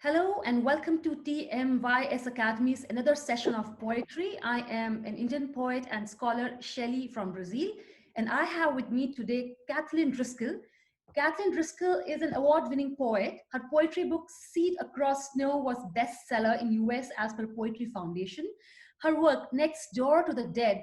Hello and welcome to TMYS Academy's another session of poetry. I am an Indian poet and scholar, Shelly from Brazil, and I have with me today Kathleen Driskell. Kathleen Driskell is an award-winning poet. Her poetry book Seed Across Snow was bestseller in US as per Poetry Foundation. Her work Next Door to the Dead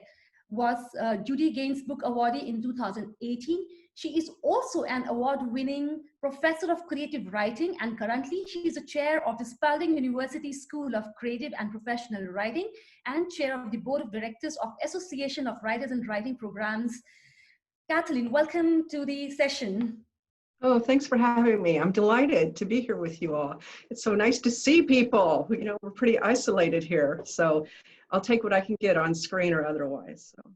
was Judy Gaines Book Awardee in 2018. She is also an award-winning professor of creative writing, and currently she is a chair of the Spalding University School of Creative and Professional Writing and chair of the board of directors of Association of Writers and Writing Programs. Kathleen, welcome to the session. Oh, thanks for having me. I'm delighted to be here with you all. It's so nice to see people. We're pretty isolated here, so I'll take what I can get on screen or otherwise. So.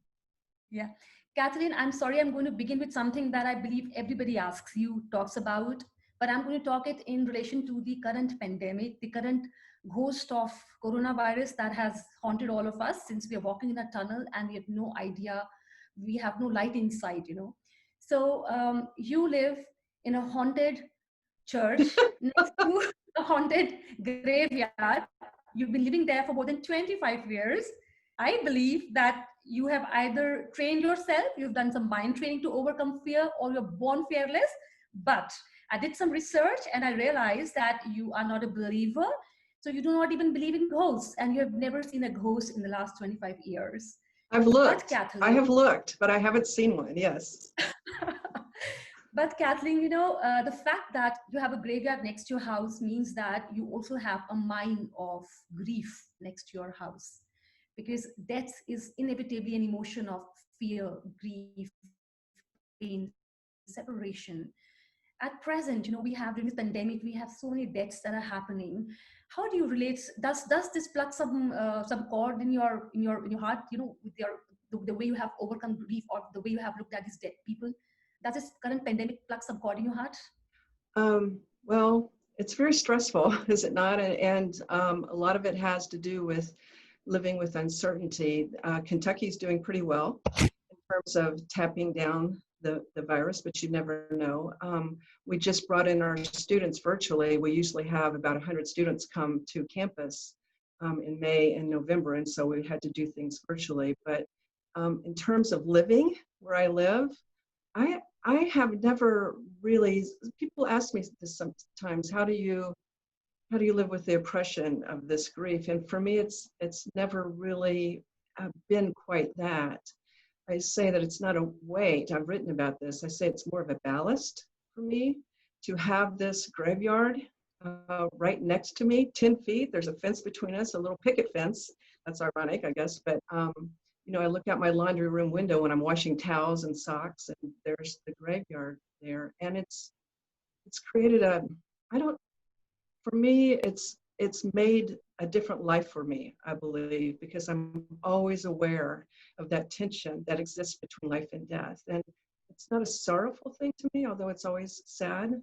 Yeah. Kathleen, I'm sorry, I'm going to begin with something that I believe everybody asks you, talks about, but I'm going to talk it in relation to the current pandemic, the current ghost of coronavirus that has haunted all of us since we are walking in a tunnel and we have no idea, we have no light in sight. So you live in a haunted church next to a haunted graveyard. You've been living there for more than 25 years. I believe that you have either trained yourself, you've done some mind training to overcome fear, or you're born fearless. But I did some research and I realized that you are not a believer. So you do not even believe in ghosts, and you have never seen a ghost in the last 25 years. I've But looked. I Kathleen, have looked, but I haven't seen one. Yes. But Kathleen, the fact that you have a graveyard next to your house means that you also have a mine of grief next to your house, because death is inevitably an emotion of fear, grief, pain, separation. At present, we have during this pandemic, we have so many deaths that are happening. How do you relate? Does this pluck some chord in your heart? With the way you have overcome grief, or the way you have looked at these dead people. Does this current pandemic pluck some chord in your heart? Well, it's very stressful, is it not? And a lot of it has to do with living with uncertainty. Kentucky's doing pretty well in terms of tapping down the virus, but you never know. We just brought in our students virtually. We usually have about 100 students come to campus in May and November, and so we had to do things virtually. But in terms of living where I live, I have never really, people ask me this sometimes, how do you live with the oppression of this grief? And for me, it's never really been quite that. I say that it's not a weight. I've written about this. I say it's more of a ballast for me to have this graveyard right next to me, 10 feet. There's a fence between us, a little picket fence. That's ironic, I guess. But, I look out my laundry room window when I'm washing towels and socks, and there's the graveyard there. And it's created for me, it's made a different life for me, I believe, because I'm always aware of that tension that exists between life and death. And it's not a sorrowful thing to me, although it's always sad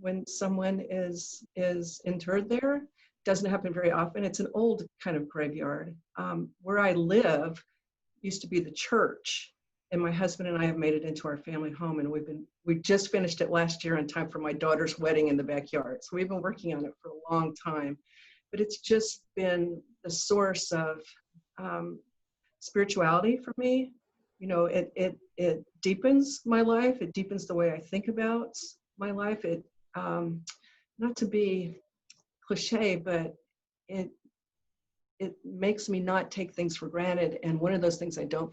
when someone is interred there. Doesn't happen very often. It's an old kind of graveyard. Where I live used to be the church, and my husband and I have made it into our family home, and we just finished it last year in time for my daughter's wedding in the backyard. So we've been working on it for a long time, but it's just been the source of spirituality for me. It deepens my life. It deepens the way I think about my life. It not to be cliche, but it makes me not take things for granted. And one of those things I don't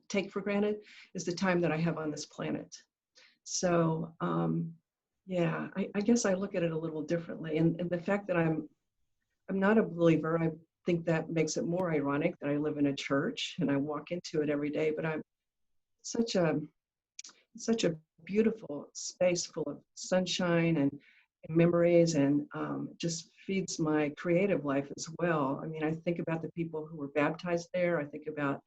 take for granted is the time that I have on this planet. So yeah, I guess I look at it a little differently. And the fact that I'm not a believer, I think that makes it more ironic that I live in a church and I walk into it every day. But I'm such a beautiful space full of sunshine and memories, and just feeds my creative life as well. I mean, I think about the people who were baptized there. I think about,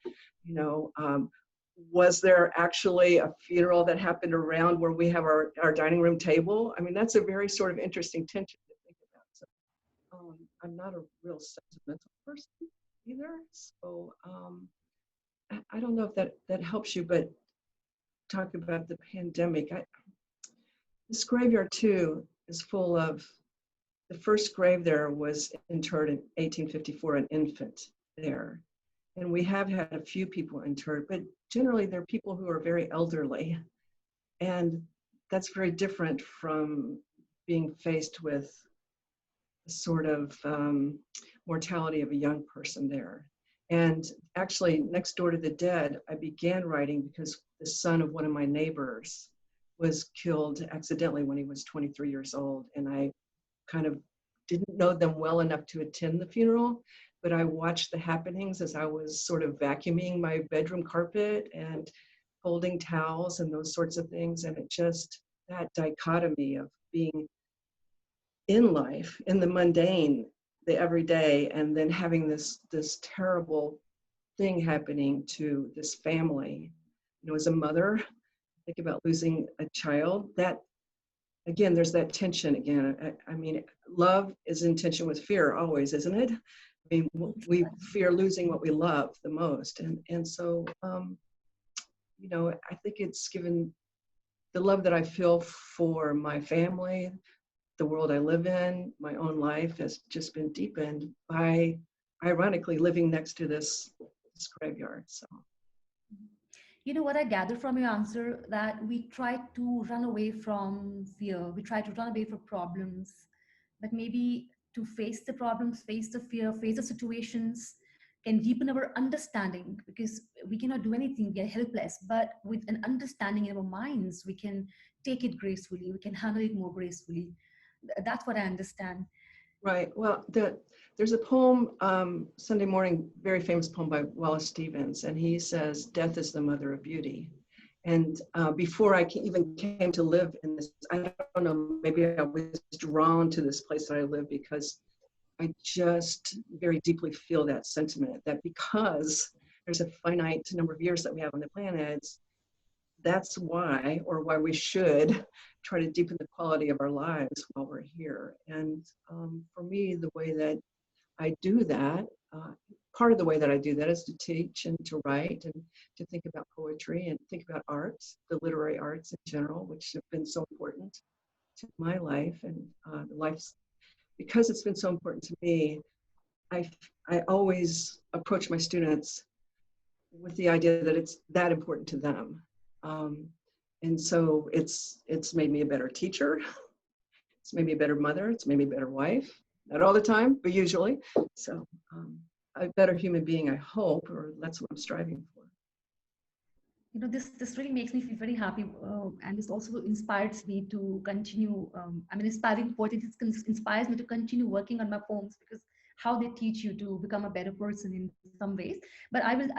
was there actually a funeral that happened around where we have our dining room table? I mean, that's a very sort of interesting tension to think about. So I'm not a real sentimental person either. So I don't know if that helps you, but talk about the pandemic. This graveyard too is full of the first grave there was interred in 1854, an infant there. And we have had a few people interred, but generally they're people who are very elderly. And that's very different from being faced with a sort of mortality of a young person there. And actually, next door to the dead, I began writing because the son of one of my neighbors was killed accidentally when he was 23 years old. And I kind of didn't know them well enough to attend the funeral, but I watched the happenings as I was sort of vacuuming my bedroom carpet and folding towels and those sorts of things. And it just, that dichotomy of being in life, in the mundane, the everyday, and then having this terrible thing happening to this family. You know, as a mother, think about losing a child. That, again, there's that tension again. I mean, love is in tension with fear always, isn't it? I mean, we fear losing what we love the most. And so, you know, I think it's given the love that I feel for my family, the world I live in, my own life has just been deepened by, ironically, living next to this graveyard. So. You know what I gather from your answer, that we try to run away from fear. We try to run away from problems, but maybe to face the problems, face the fear, face the situations can deepen our understanding, because we cannot do anything. We are helpless, but with an understanding in our minds, we can take it gracefully. We can handle it more gracefully. That's what I understand. Right. Well, there's a poem, Sunday Morning, very famous poem by Wallace Stevens, and he says, "Death is the mother of beauty." And before I even came to live in this, I don't know, maybe I was drawn to this place that I live because I just very deeply feel that sentiment, that because there's a finite number of years that we have on the planet, that's why, or why we should try to deepen the quality of our lives while we're here. And for me, the way that I do that, part of the way that I do that is to teach and to write and to think about poetry and think about arts, the literary arts in general, which have been so important to my life and the life's, because it's been so important to me, I always approach my students with the idea that it's that important to them. Um, and so it's made me a better teacher. It's made me a better mother. It's made me a better wife. Not all the time, but usually. So a better human being, I hope, or that's what I'm striving for. You know, this really makes me feel very happy, and this also inspires me to continue. I mean, inspiring poetry inspires me to continue working on my poems, because how they teach you to become a better person in some ways. But I will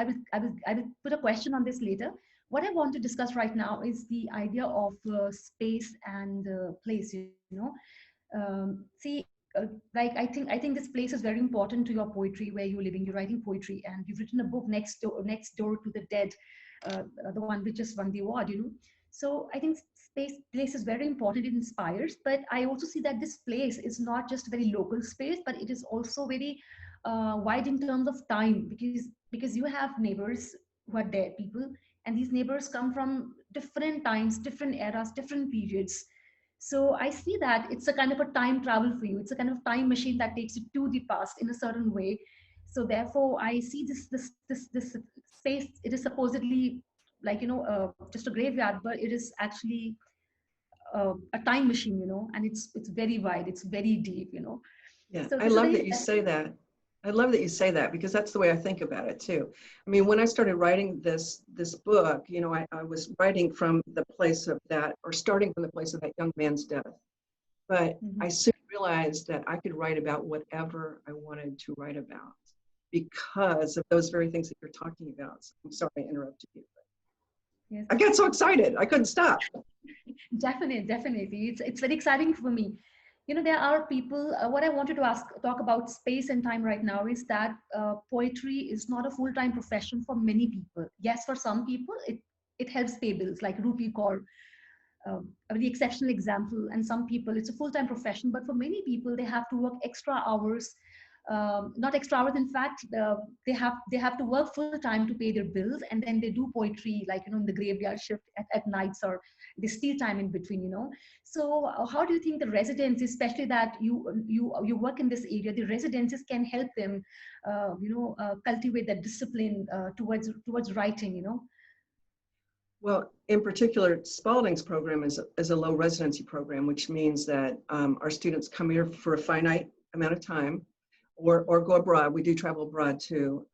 put a question on this later. What I want to discuss right now is the idea of space and place. You know, see, like I think this place is very important to your poetry, where you're living. You're writing poetry, and you've written a book next door to the dead, the one which just won the award. You know, so I think place is very important. It inspires, but I also see that this place is not just a very local space, but it is also very wide in terms of time, because you have neighbors who are dead people, and these neighbors come from different times, different eras, different periods. So I see that it's a kind of a time travel for you. It's a kind of time machine that takes you to the past in a certain way. So therefore, I see this space. It is supposedly like, just a graveyard, but it is actually a time machine, and it's very wide. It's very deep, Yeah, So I this is love very that you say that. I love that you say that because that's the way I think about it too. I mean, when I started writing this book, you know, I was writing from the place of that, or starting from the place of that young man's death. But I soon realized that I could write about whatever I wanted to write about because of those very things that you're talking about. So I'm sorry I interrupted you. Yes. I got so excited, I couldn't stop. Definitely. It's very exciting for me. There are people. What I wanted to talk about space and time right now is that poetry is not a full-time profession for many people. Yes, for some people, it helps pay bills, like Rupi Kaur, a very exceptional example. And some people, it's a full-time profession, but for many people, they have to work extra hours not extra hours. In fact, they have to work full time to pay their bills, and then they do poetry, like, in the graveyard shift at nights, or they steal time in between. So how do you think the residents, especially that you work in this area, the residences can help them, cultivate that discipline towards writing? Well, in particular, Spalding's program is a low residency program, which means that our students come here for a finite amount of time, or go abroad. We do travel abroad too.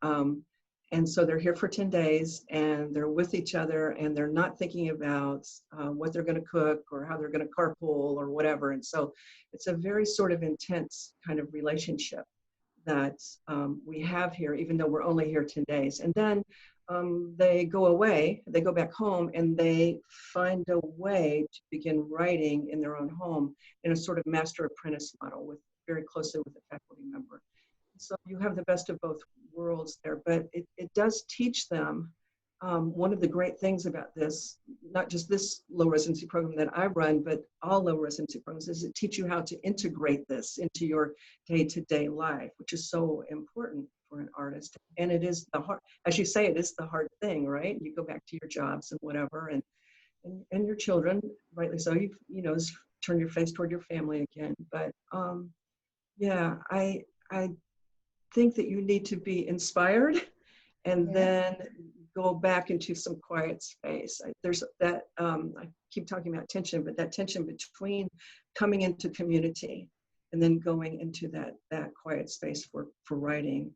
And so they're here for 10 days and they're with each other, and they're not thinking about what they're going to cook or how they're going to carpool or whatever. And so it's a very sort of intense kind of relationship that we have here, even though we're only here 10 days. And then they go away, they go back home, and they find a way to begin writing in their own home in a sort of master apprentice model, with very closely with a faculty member. So you have the best of both worlds there, but it does teach them. One of the great things about this, not just this low residency program that I run, but all low residency programs, is it teach you how to integrate this into your day-to-day life, which is so important for an artist. And it is the hard, as you say, it is the hard thing, right? You go back to your jobs and whatever, and your children, rightly so, you turn your face toward your family again. But yeah, I think that you need to be inspired, and then go back into some quiet space. There's that, I keep talking about tension, but that tension between coming into community and then going into that quiet space for writing.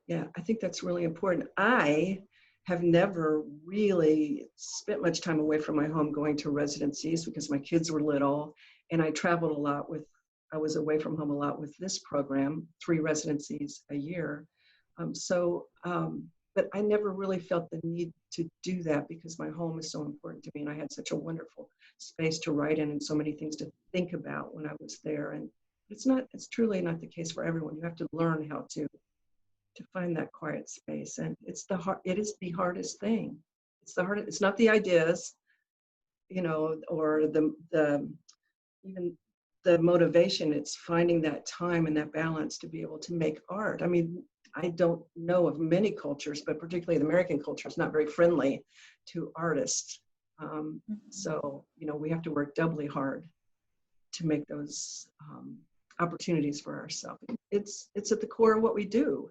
Yeah, I think that's really important. I have never really spent much time away from my home going to residencies because my kids were little, and I traveled a lot I was away from home a lot with this program, 3 residencies a year. But I never really felt the need to do that because my home is so important to me, and I had such a wonderful space to write in and so many things to think about when I was there. And it's truly not the case for everyone. You have to learn how to find that quiet space, and it is the hardest thing. It's not the ideas, or even the motivation. It's finding that time and that balance to be able to make art. I mean, I don't know of many cultures, but particularly the American culture is not very friendly to artists. So, we have to work doubly hard to make those opportunities for ourselves. It's at the core of what we do.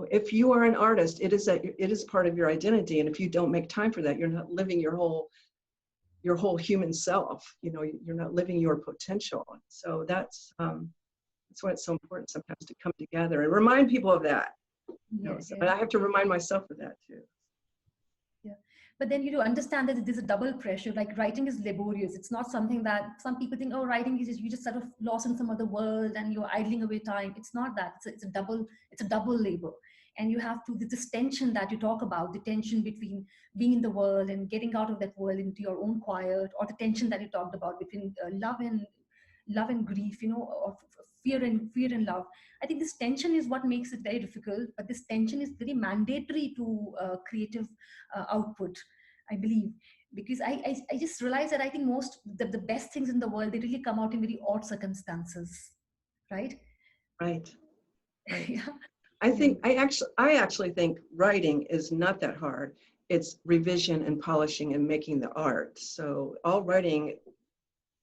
If you are an artist, it is part of your identity. And if you don't make time for that, you're not living your whole human self. You're not living your potential. So that's why it's so important sometimes to come together and remind people of that. But I have to remind myself of that too. Yeah. But then you understand that there's a double pressure. Like, writing is laborious. It's not something that some people think, oh, writing is you just sort of lost in some other world and you're idling away time. It's not that. It's a double labor. And you have to, this tension that you talk about, the tension between being in the world and getting out of that world into your own quiet, or the tension that you talked about between love and grief, or fear and love. I think this tension is what makes it very difficult, but this tension is very mandatory to creative output, I believe. Because I just realized that I think the best things in the world, they really come out in very odd circumstances, right? Right. Yeah. I actually think writing is not that hard. It's revision and polishing and making the art. So all writing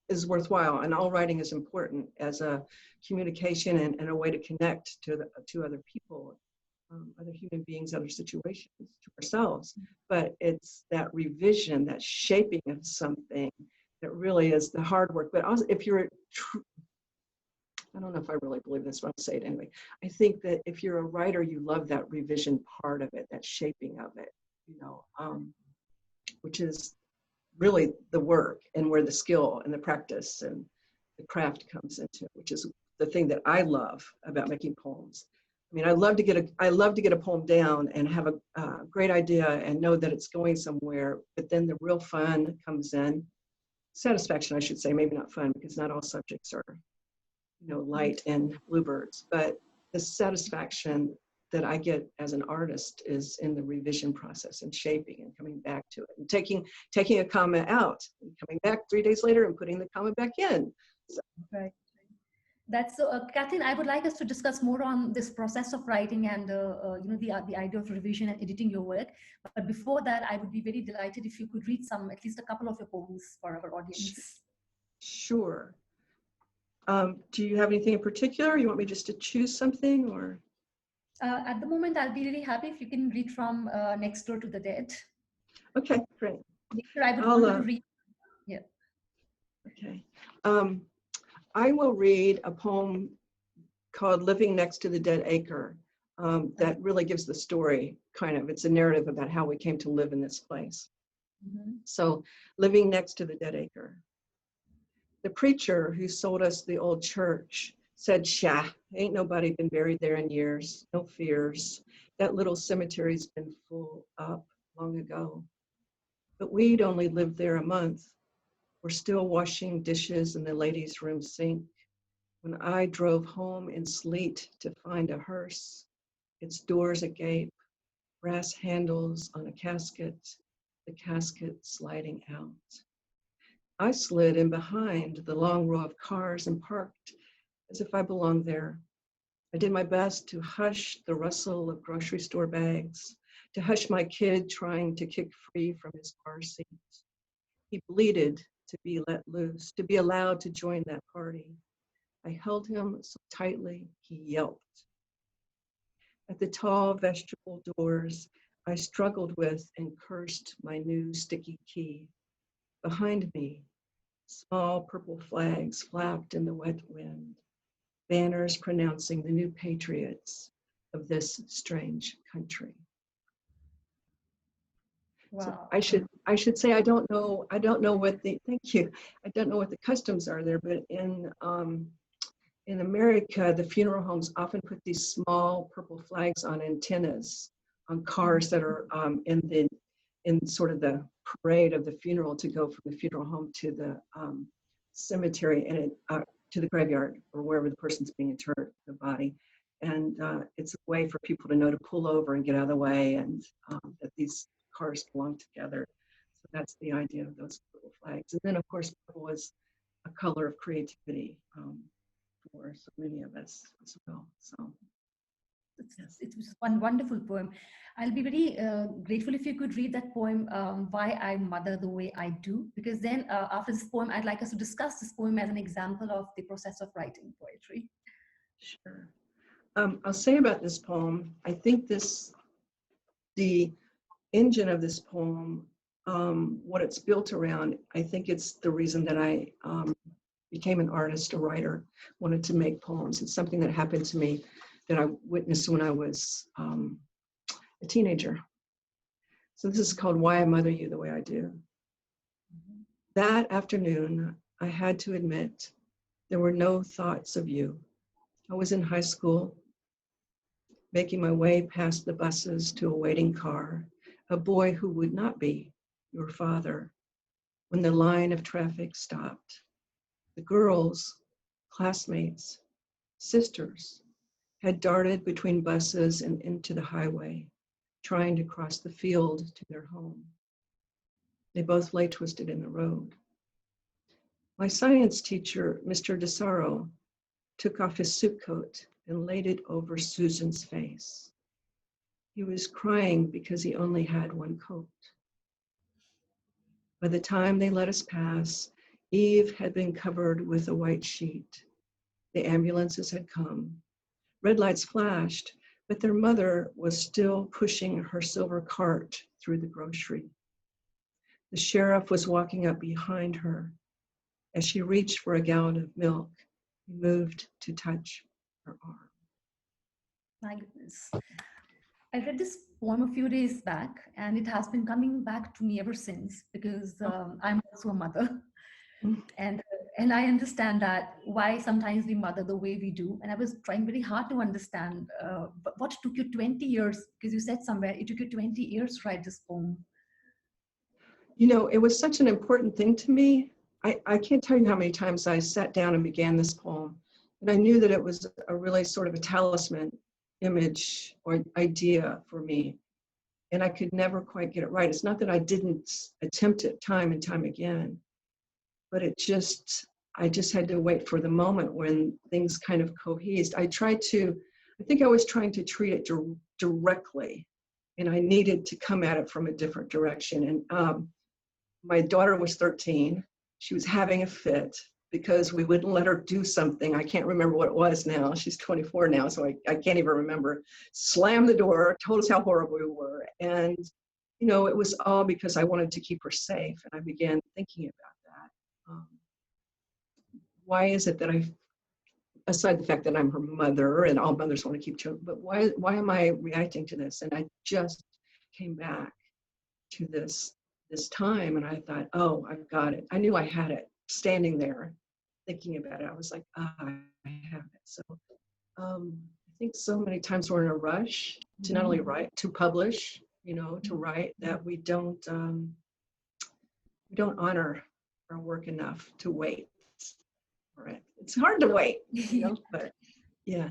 is worthwhile, and all writing is important as a communication and a way to connect to other people, other human beings, other situations, to ourselves. But it's that revision, that shaping of something, that really is the hard work. But also, if you're I don't know if I really believe this, but I'll say it anyway. I think that if you're a writer, you love that revision part of it, that shaping of it, which is really the work, and where the skill and the practice and the craft comes into, which is the thing that I love about making poems. I mean, I love to get a poem down and have a great idea and know that it's going somewhere, but then the real fun comes in. Satisfaction, I should say, maybe not fun, because not all subjects are light and bluebirds, but the satisfaction that I get as an artist is in the revision process and shaping and coming back to it and taking a comment out and coming back 3 days later and putting the comment back in. So. Right. That's so, Kathleen. I would like us to discuss more on this process of writing and the idea of revision and editing your work. But before that, I would be very delighted if you could read at least a couple of your poems for our audience. Sure. Do you have anything in particular? You want me just to choose something, or? At the moment, I'll be really happy if you can read from Next Door to the Dead. Okay, great. Later, I would want you to read. Yeah. Okay. I will read a poem called Living Next to the Dead Acre that really gives the story, kind of. It's a narrative about how we came to live in this place. Mm-hmm. So, Living Next to the Dead Acre. The preacher who sold us the old church said, "Shah, ain't nobody been buried there in years, no fears. That little cemetery's been full up long ago." But we'd only lived there a month. We're still washing dishes in the ladies' room sink. When I drove home in sleet to find a hearse, its doors agape, brass handles on a casket, the casket sliding out. I slid in behind the long row of cars and parked as if I belonged there. I did my best to hush the rustle of grocery store bags, to hush my kid trying to kick free from his car seat. He bleated to be let loose, to be allowed to join that party. I held him so tightly, he yelped. At the tall vestibule doors, I struggled with and cursed my new sticky key. Behind me, small purple flags flapped in the wet wind, banners pronouncing the new patriots of this strange country. Wow. So I should say I don't know what the thank you. I don't know what the customs are there, but in America, the funeral homes often put these small purple flags on antennas on cars that are in sort of the parade of the funeral to go from the funeral home to the cemetery and to the graveyard or wherever the person's being interred, the body. And it's a way for people to know to pull over and get out of the way, and that these cars belong together. So that's the idea of those purple flags. And then, of course, purple is a color of creativity for so many of us as well. So yes. It was one wonderful poem. I'll be very grateful if you could read that poem, Why I Mother the Way I Do, because then after this poem, I'd like us to discuss this poem as an example of the process of writing poetry. Sure. I'll say about this poem, I think the engine of this poem, what it's built around, I think it's the reason that I became an artist, a writer, wanted to make poems. It's something that happened to me that I witnessed when I was a teenager. So this is called Why I Mother You the Way I Do. That afternoon, I had to admit there were no thoughts of you. I was in high school, making my way past the buses to a waiting car, a boy who would not be your father, when the line of traffic stopped. The girls, classmates, sisters, had darted between buses and into the highway, trying to cross the field to their home. They both lay twisted in the road. My science teacher, Mr. DeSaro, took off his suit coat and laid it over Susan's face. He was crying because he only had one coat. By the time they let us pass, Eve had been covered with a white sheet. The ambulances had come. Red lights flashed, but their mother was still pushing her silver cart through the grocery. The sheriff was walking up behind her. As she reached for a gallon of milk, he moved to touch her arm. My goodness. I read this poem a few days back, and it has been coming back to me ever since because I'm also a mother. And I understand that why sometimes we mother the way we do. And I was trying very hard to understand but what took you 20 years, because you said somewhere it took you 20 years to write this poem. You know, it was such an important thing to me. I can't tell you how many times I sat down and began this poem. And I knew that it was a really sort of a talisman image or idea for me. And I could never quite get it right. It's not that I didn't attempt it time and time again, but it just I just had to wait for the moment when things kind of cohesed. I think I was trying to treat it directly, and I needed to come at it from a different direction. And my daughter was 13. She was having a fit because we wouldn't let her do something. I can't remember what it was now. She's 24 now, so I can't even remember. Slammed the door, told us how horrible we were. And, it was all because I wanted to keep her safe. And I began thinking about that. Why is it that aside the fact that I'm her mother and all mothers want to keep children, but why am I reacting to this? And I just came back to this time, and I thought, oh, I've got it. I knew I had it. Standing there thinking about it, I was like, I have it. So I think so many times we're in a rush to not only write, to publish, to write, that we don't honor our work enough to wait for it. It's hard to wait, but yeah.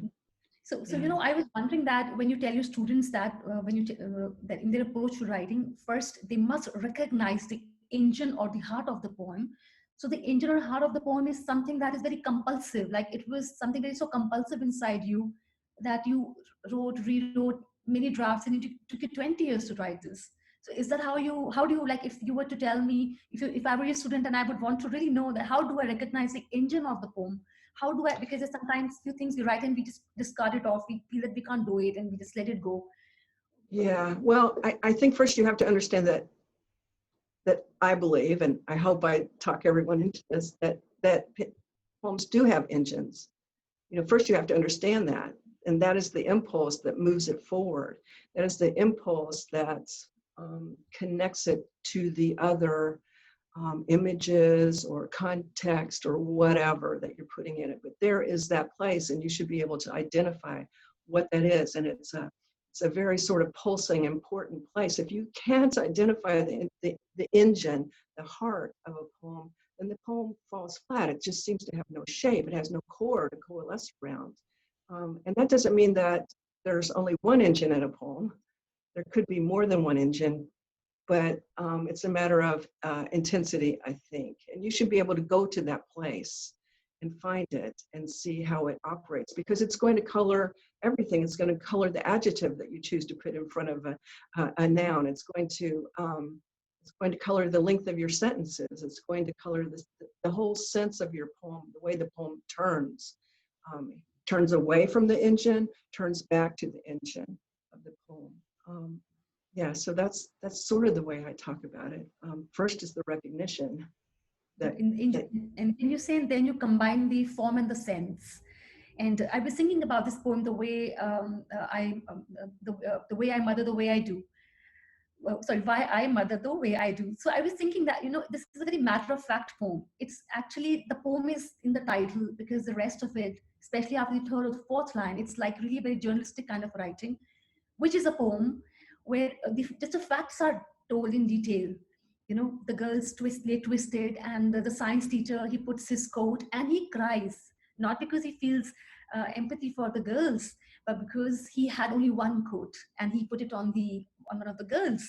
So, I was wondering that when you tell your students that that in their approach to writing, first they must recognize the engine or the heart of the poem. So the engine or heart of the poem is something that is very compulsive. Like it was something that is so compulsive inside you that you rewrote many drafts, and it took you 20 years to write this. So is that how do you, like, if you were to tell me, if I were a student and I would want to really know that, how do I recognize the engine of the poem? How do I, because there's sometimes few things we write and we just discard it off. We feel that we can't do it and we just let it go. Yeah, well, I think first you have to understand that I believe, and I hope I talk everyone into this, that poems do have engines. First you have to understand that, and that is the impulse that moves it forward. That is the impulse that connects it to the other images or context or whatever that you're putting in it. But there is that place, and you should be able to identify what that is. And it's a very sort of pulsing, important place. If you can't identify the engine, the heart of a poem, then the poem falls flat. It just seems to have no shape. It has no core to coalesce around. And that doesn't mean that there's only one engine in a poem. There could be more than one engine, but it's a matter of intensity, I think. And you should be able to go to that place and find it and see how it operates, because it's going to color everything. It's going to color the adjective that you choose to put in front of a noun. It's going to color the length of your sentences. It's going to color the whole sense of your poem, the way the poem turns. Turns away from the engine, turns back to the engine of the poem. Yeah, so that's sort of the way I talk about it. First is the recognition. And you say, and then you combine the form and the sense. And I was thinking about this poem, the way the way I mother the way I do. Why I mother the way I do. So I was thinking that, this is a very matter-of-fact poem. It's actually, the poem is in the title, because the rest of it, especially after the third or the fourth line, it's like really very journalistic kind of writing, which is a poem where just the facts are told in detail. The girl's twisted, and the science teacher, he puts his coat and he cries, not because he feels empathy for the girls, but because he had only one coat and he put it on one of the girls.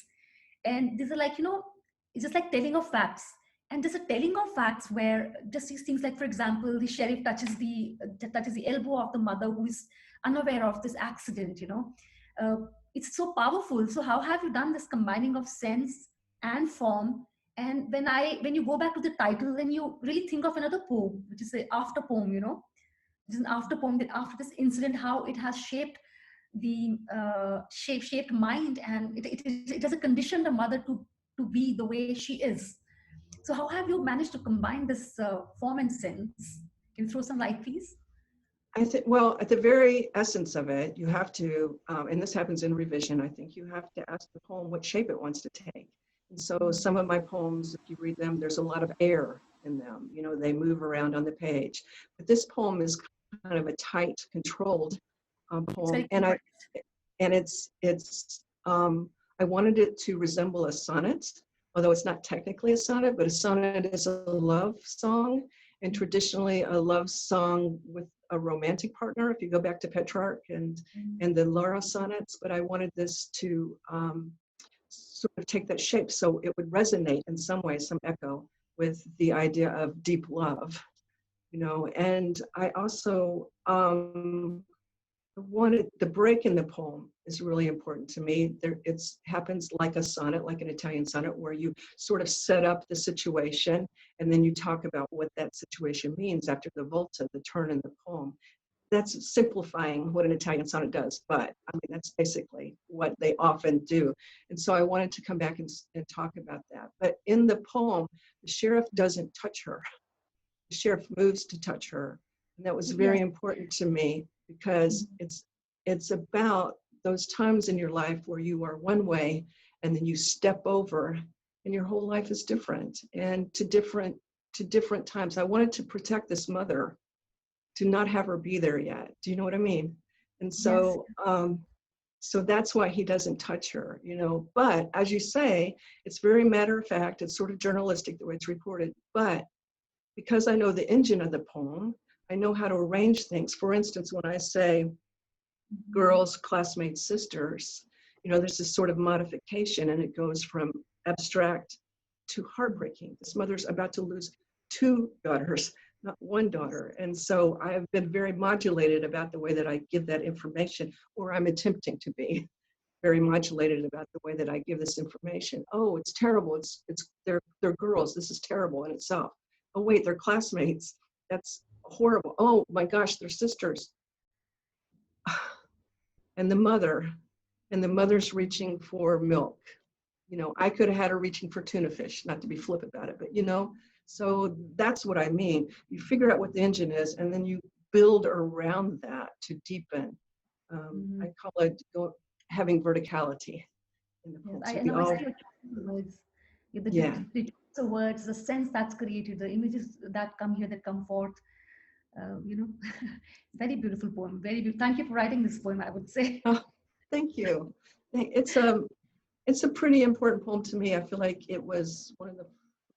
And these are like, it's just like telling of facts. And there's a telling of facts where just these things, like, for example, the sheriff touches the elbow of the mother who is unaware of this accident. It's so powerful. So how have you done this combining of sense and form? And when you go back to the title, then you really think of another poem, which is the after poem. It's an after poem, that after this incident, how it has shaped the shaped mind, and it has conditioned the mother to be the way she is. So how have you managed to combine this form and sense? Can you throw some light, please? I think, well, at the very essence of it, you have to, and this happens in revision, I think you have to ask the poem what shape it wants to take. And so some of my poems, if you read them, there's a lot of air in them. They move around on the page. But this poem is kind of a tight, controlled poem. I wanted it to resemble a sonnet, although it's not technically a sonnet, but a sonnet is a love song. And traditionally a love song with a romantic partner, if you go back to Petrarch and the Laura sonnets. But I wanted this to sort of take that shape so it would resonate in some way, some echo with the idea of deep love. you know. And I also wanted the break in the poem is really important to me. There, it's happens like a sonnet, like an Italian sonnet, where you sort of set up the situation and then you talk about what that situation means after the volta, the turn in the poem. That's simplifying what an Italian sonnet does, but I mean, that's basically what they often do. And so I wanted to come back and talk about that. But in the poem, the sheriff doesn't touch her. The sheriff moves to touch her. And that was very Yes. important to me because it's about those times in your life where you are one way and then you step over and your whole life is different and to different times. I wanted to protect this mother, to not have her be there yet. Do you know what I mean? And Yes. so so that's why he doesn't touch her, you know. But as you say, it's very matter of fact, it's sort of journalistic the way it's reported. But because I know the engine of the poem, I know how to arrange things. For instance, when I say girls, classmates, sisters, you know, there's this sort of modification and it goes from abstract to heartbreaking. This mother's about to lose two daughters, not one daughter. And so I have been very modulated about the way that I give that information, or I'm attempting to be very modulated about the way that I give this information. Oh, it's terrible. They're girls. This is terrible in itself. Oh, wait, they're classmates. That's horrible. Oh my gosh, they're sisters. And the mother's reaching for milk. You know, I could have had her reaching for tuna fish, not to be flip about it, but you know, so that's what I mean. You figure out what the engine is, and then you build around that to deepen. I call it having verticality in the Yes, poem. I So and we I all, see your choice of words. Yeah, yeah. the words, the sense that's created, the images that come here, that come forth. You know, very beautiful poem. Very beautiful. Thank you for writing this poem, I would say. Oh, thank you. It's a pretty important poem to me. I feel like it was one of the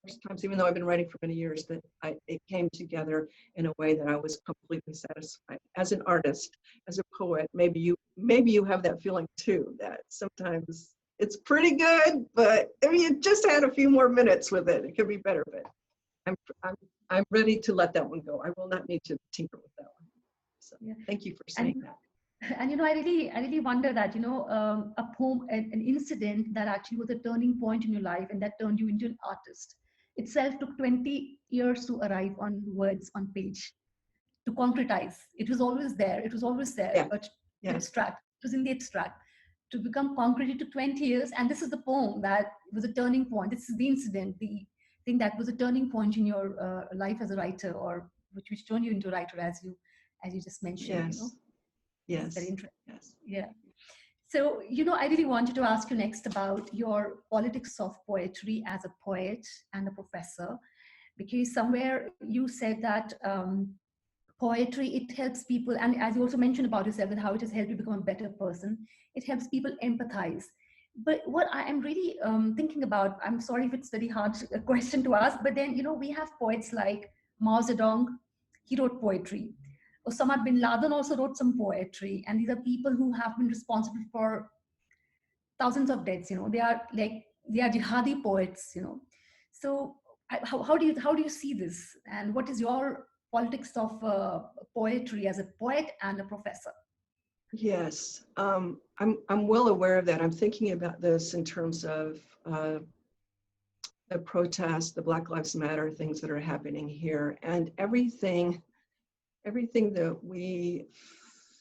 first times, even though I've been writing for many years, that it came together in a way that I was completely satisfied. As an artist, as a poet, maybe you have that feeling too, that sometimes it's pretty good, but if you just had a few more minutes with it, it could be better. But I'm I'm I'm ready to let that one go. I will not need to tinker with that one. So Yeah. thank you for And saying that. and you know, I really wonder that, you know, a poem, an incident that actually was a turning point in your life and that turned you into an artist itself took 20 years to arrive on words on page, to concretize. It was always there. It was always there, Yeah. but Yes. abstract. It was in the abstract. To become concrete, it took 20 years. And this is the poem that was a turning point. This is the incident, the thing that was a turning point in your life as a writer, or which turned you into a writer, as you just mentioned. You know, Yes. it's very Yes. interesting. Yes. Yeah. So, you know, I really wanted to ask you next about your politics of poetry as a poet and a professor, because somewhere you said that poetry, it helps people, and as you also mentioned about yourself, and how it has helped you become a better person, it helps people empathize. But what I am really thinking about, I'm sorry if it's very hard a question to ask, but then, you know, we have poets like Mao Zedong. He wrote poetry. Osama bin Laden also wrote some poetry, and these are people who have been responsible for thousands of deaths. You know, they are jihadi poets. You know, so how do you see this, and what is your politics of poetry as a poet and a professor? Yes, I'm well aware of that. I'm thinking about this in terms of the protests, the Black Lives Matter things that are happening here, and everything that we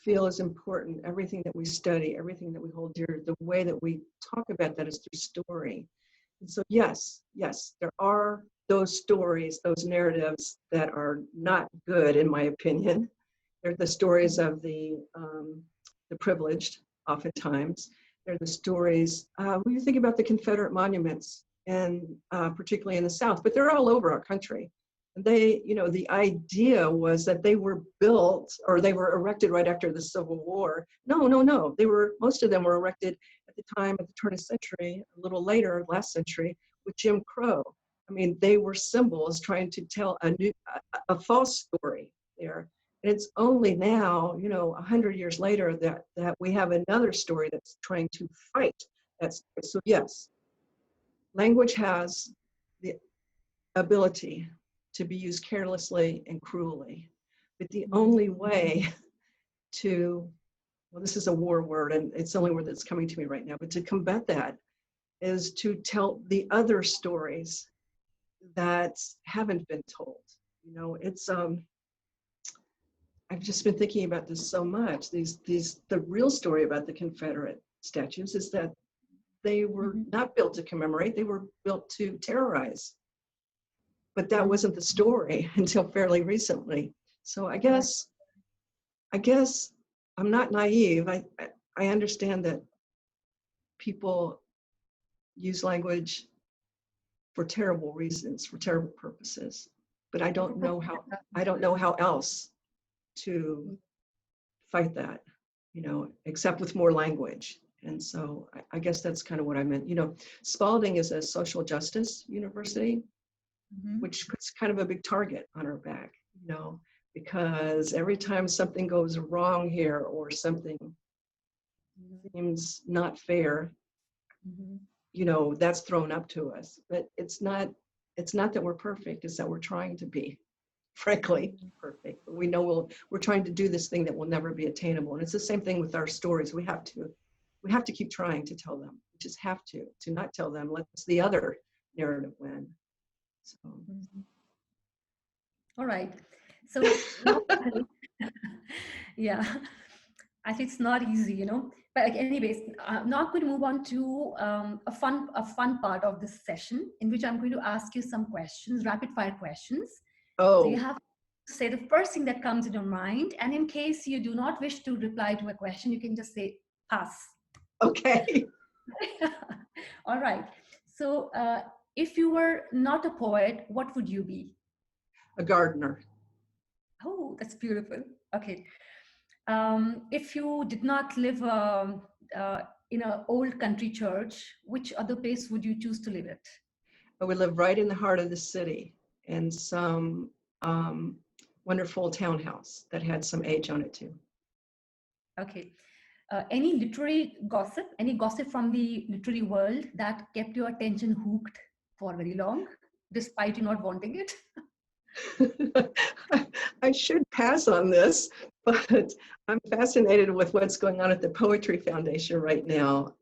feel is important, everything that we study, everything that we hold dear, the way that we talk about that is through story. And so yes, there are those stories, those narratives that are not good, in my opinion. They're the stories of the privileged, oftentimes. They're the stories, when you think about the Confederate monuments, and particularly in the South, but they're all over our country. They, you know, the idea was that they were built or they were erected right after the Civil War. No. Most of them were erected at the time at the turn of the century, a little later, last century, with Jim Crow. I mean, they were symbols trying to tell a false story there. And it's only now, you know, 100 years later that we have another story that's trying to fight that story. So yes, language has the ability to be used carelessly and cruelly. But the only way to, well, this is a war word, and it's the only word that's coming to me right now, but to combat that is to tell the other stories that haven't been told. You know, it's I've just been thinking about this so much. The real story about the Confederate statues is that they were not built to commemorate, they were built to terrorize. But that wasn't the story until fairly recently. So I guess I'm not naive. I understand that people use language for terrible reasons, for terrible purposes. But I don't know how else to fight that, you know, except with more language. And so I guess that's kind of what I meant. You know, Spalding is a social justice university, which puts kind of a big target on our back, you know, because every time something goes wrong here or something seems not fair, you know, that's thrown up to us. But it's not that we're perfect, it's that we're trying to be, frankly, perfect. We know we're trying to do this thing that will never be attainable. And it's the same thing with our stories. We have to keep trying to tell them. We just have to not tell them, let the other narrative win. So. All right. So now, yeah, I think it's not easy, you know. But like, anyways, now I'm going to move on to a fun part of this session, in which I'm going to ask you some questions, rapid fire questions. Oh. So you have to say the first thing that comes in your mind, and in case you do not wish to reply to a question, you can just say pass. Okay. All right. So if you were not a poet, what would you be? A gardener. Oh, that's beautiful. Okay. If you did not live in an old country church, which other place would you choose to live at? I would live right in the heart of the city in some wonderful townhouse that had some age on it too. Okay. Any literary gossip, any gossip from the literary world that kept your attention hooked for very long, despite you not wanting it? I should pass on this, but I'm fascinated with what's going on at the Poetry Foundation right now,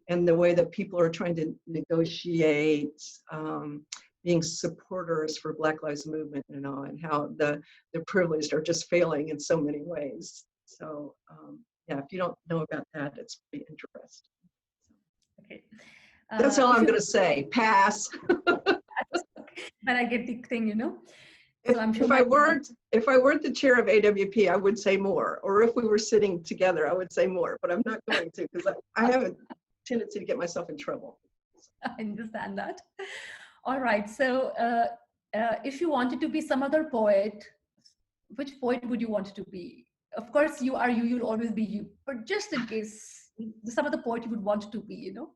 and the way that people are trying to negotiate being supporters for Black Lives Movement and all, and how the privileged are just failing in so many ways. So yeah, if you don't know about that, it's pretty interesting. Okay. That's all I'm going to say. Pass. But I get the thing, you know. So I'm sure if I weren't the chair of AWP, I would say more. Or if we were sitting together, I would say more. But I'm not going to, because I have a tendency to get myself in trouble. I understand that. All right. So if you wanted to be some other poet, which poet would you want to be? Of course, you are you. You'll always be you. But just in case, some other poet you would want to be, you know.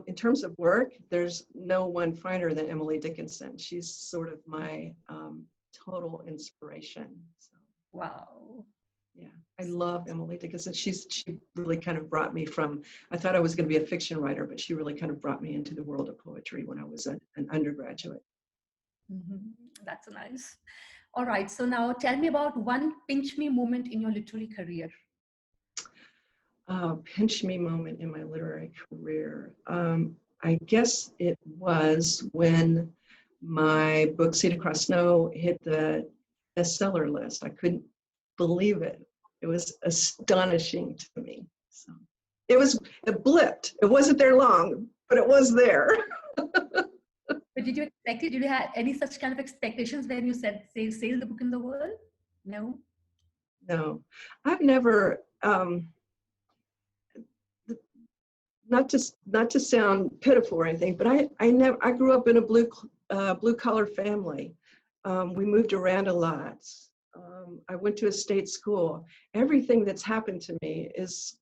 In terms of work, there's no one finer than Emily Dickinson. She's sort of my total inspiration. So, wow. Yeah, I love Emily Dickinson. She really kind of brought me from, I thought I was going to be a fiction writer, but she really kind of brought me into the world of poetry when I was an undergraduate. That's nice. All right. So now tell me about one pinch me moment in your literary career. Pinch me moment in my literary career. I guess it was when my book, Seed Across Snow, hit the bestseller list. I couldn't believe it. It was astonishing to me. So it blipped. It wasn't there long, but it was there. But did you expect it? Did you have any such kind of expectations when you said sail the book in the world? No. No, I've never. Not to sound pitiful or anything, but I grew up in a blue collar family. We moved around a lot. I went to a state school. Everything that's happened to me is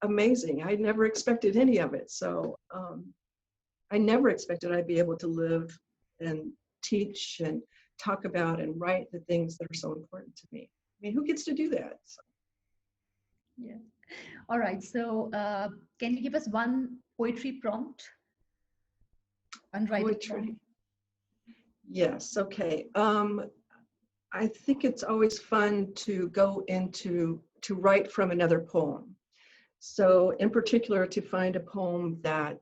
amazing. I never expected any of it. So I never expected I'd be able to live and teach and talk about and write the things that are so important to me. I mean, who gets to do that? So. Yeah. All right. So can you give us one poetry prompt? One writing prompt? Yes, okay. I think it's always fun to go to write from another poem. So in particular, to find a poem that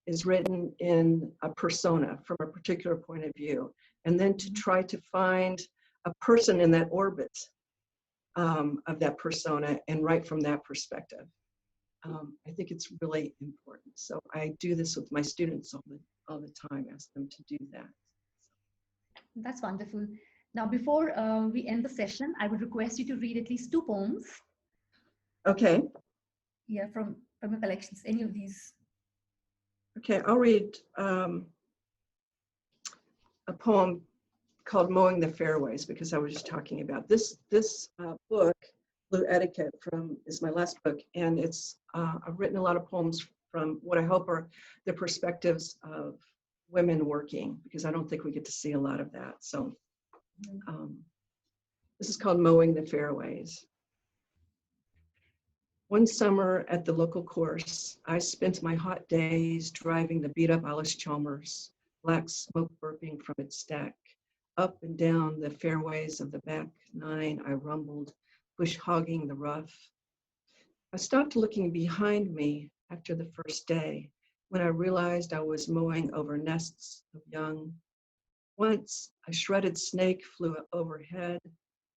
is written in a persona from a particular point of view, and then to try to find a person in that orbit of that persona and write from that perspective. I think it's really important. So I do this with my students all the time, ask them to do that. That's wonderful. Now, before we end the session, I would request you to read at least two poems. Okay. Yeah, from your collections, any of these. Okay, I'll read a poem called Mowing the Fairways, because I was just talking about this book, Blue Etiquette, is my last book, and it's I've written a lot of poems from what I hope are the perspectives of women working, because I don't think we get to see a lot of that. So this is called Mowing the Fairways. One summer at the local course, I spent my hot days driving the beat-up Alice Chalmers, black smoke burping from its stack. Up and down the fairways of the back nine, I rumbled, bush-hogging the rough. I stopped looking behind me after the first day when I realized I was mowing over nests of young. Once, a shredded snake flew overhead,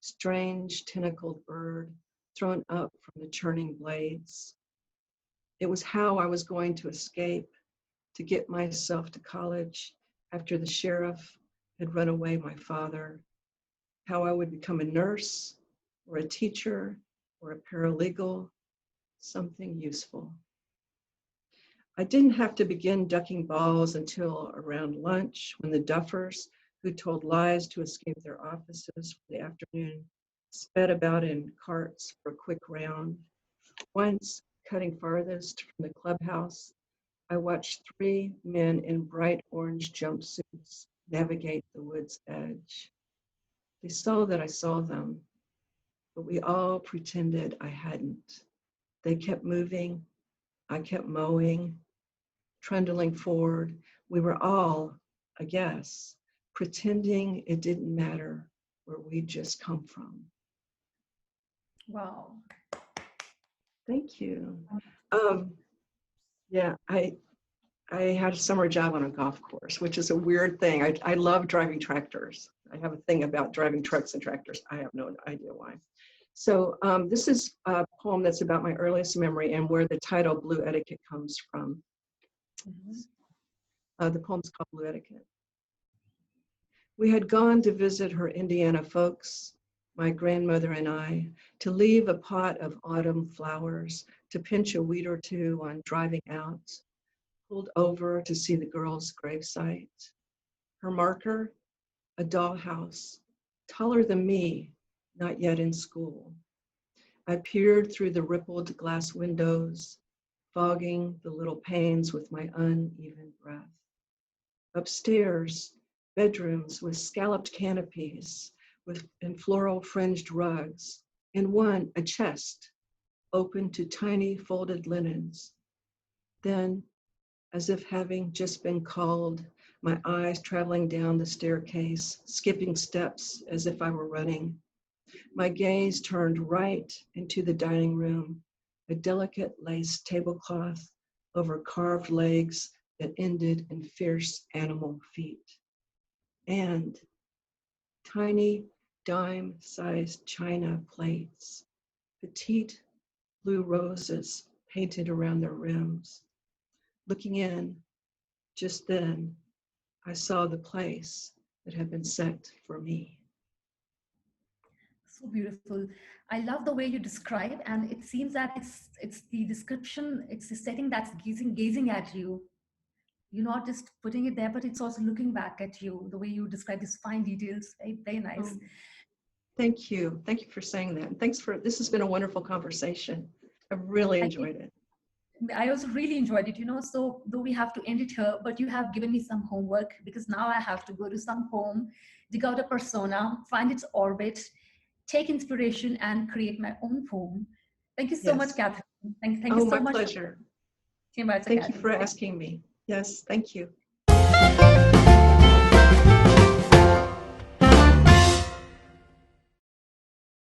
strange tentacled bird thrown up from the churning blades. It was how I was going to escape, to get myself to college after the sheriff had run away my father, how I would become a nurse or a teacher or a paralegal, something useful. I didn't have to begin ducking balls until around lunch, when the duffers who told lies to escape their offices for the afternoon sped about in carts for a quick round. Once, cutting farthest from the clubhouse, I watched three men in bright orange jumpsuits navigate the wood's edge. They saw that I saw them, but we all pretended I hadn't. They kept moving, I kept mowing, trundling forward. We were all, I guess, pretending it didn't matter where we'd just come from. Wow. Thank you. Yeah, I had a summer job on a golf course, which is a weird thing. I love driving tractors. I have a thing about driving trucks and tractors. I have no idea why. So this is a poem that's about my earliest memory and where the title Blue Etiquette comes from. The poem's called Blue Etiquette. We had gone to visit her Indiana folks, my grandmother and I, to leave a pot of autumn flowers, to pinch a weed or two on driving out, pulled over to see the girl's gravesite. Her marker, a dollhouse, taller than me, not yet in school. I peered through the rippled glass windows, fogging the little panes with my uneven breath. Upstairs, bedrooms with scalloped canopies and floral fringed rugs, and one, a chest, open to tiny folded linens. Then, as if having just been called, my eyes traveling down the staircase, skipping steps as if I were running. My gaze turned right into the dining room, a delicate lace tablecloth over carved legs that ended in fierce animal feet. And tiny dime-sized china plates, petite blue roses painted around their rims. Looking in, just then, I saw the place that had been set for me. So beautiful. I love the way you describe, and it seems that it's the description, it's the setting that's gazing at you. You're not just putting it there, but it's also looking back at you. The way you describe these fine details, very, very nice. Oh, thank you. Thank you for saying that. And this has been a wonderful conversation. I've really enjoyed it. I also really enjoyed it, so though we have to end it here, but you have given me some homework, because now I have to go to some poem, dig out a persona, find its orbit, take inspiration, and create my own poem. Thank you so much, Kathleen. Thank you so my much. Pleasure. Thank you for asking me. Yes, thank you.